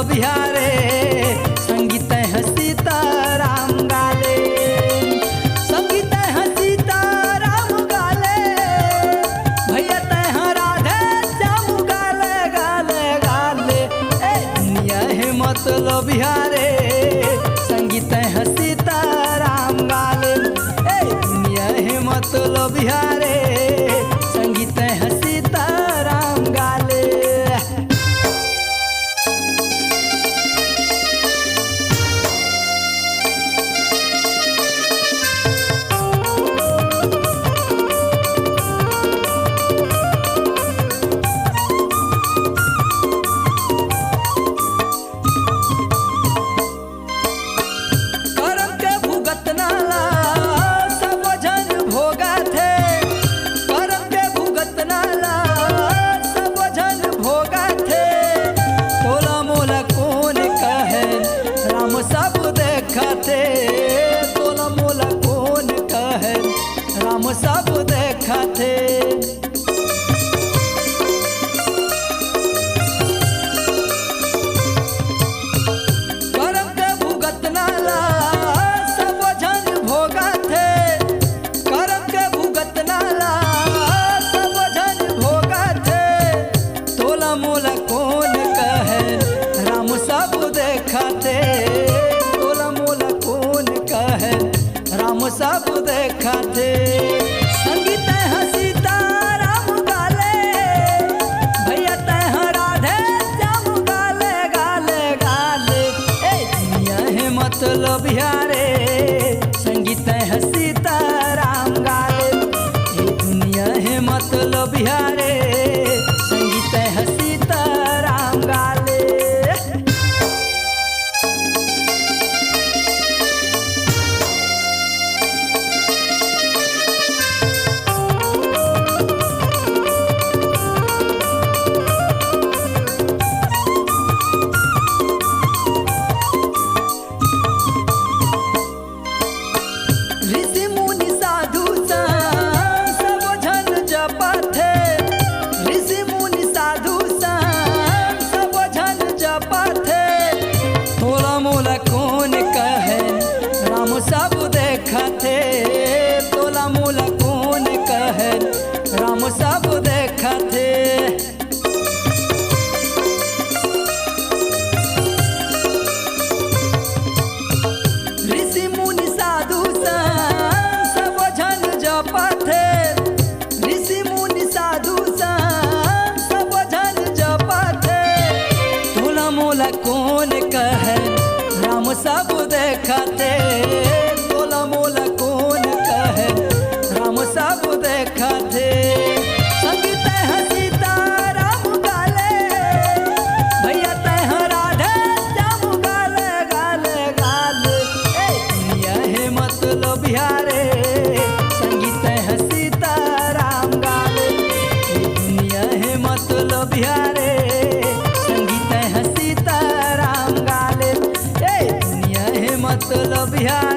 मतलब यारे संगीत है सीताराम गाले, संगीत है सीताराम गाले, भैया तय राधे श्याम गाले गाले गाले। दुनिया है मतलब यारे संगीत है सीताराम गाले, दुनिया है मतलब यारे संगीत है सीताराम गाले। तोला मोला कौन कहे राम सब देखते, करम के भुगत नाला सब जन भोगते, करम के भुगत नाला सब जन भोगते। तोला मोला कौन कहे राम सब देखते, राम सब देखते। संगीत है सीताराम गाले, भैया तय राधे श्याम गाले गाले गाले। दुनिया है मतलब यारे संगीत है सीताराम गाले, दुनिया है मतलब यारे संगीत है सीताराम गाले। सब देखते तोला मोला कौन कहे राम सब देखते। ऋषि मुनि साधु सब जन जपते, ऋषि मुनि साधु सब जन जपते। तोला मोला कौन कहे राम सब देखते, तोला मोला कौन कहे राम सब देखते। संगीत है सीताराम गाले, भैया तय राधे श्याम गाले गाले गाले। दुनिया है मतलब यारे संगीत है सीताराम गाले, दुनिया है मतलब यारे संगीत है सीताराम गाले, दुनिया है मतलब यारे।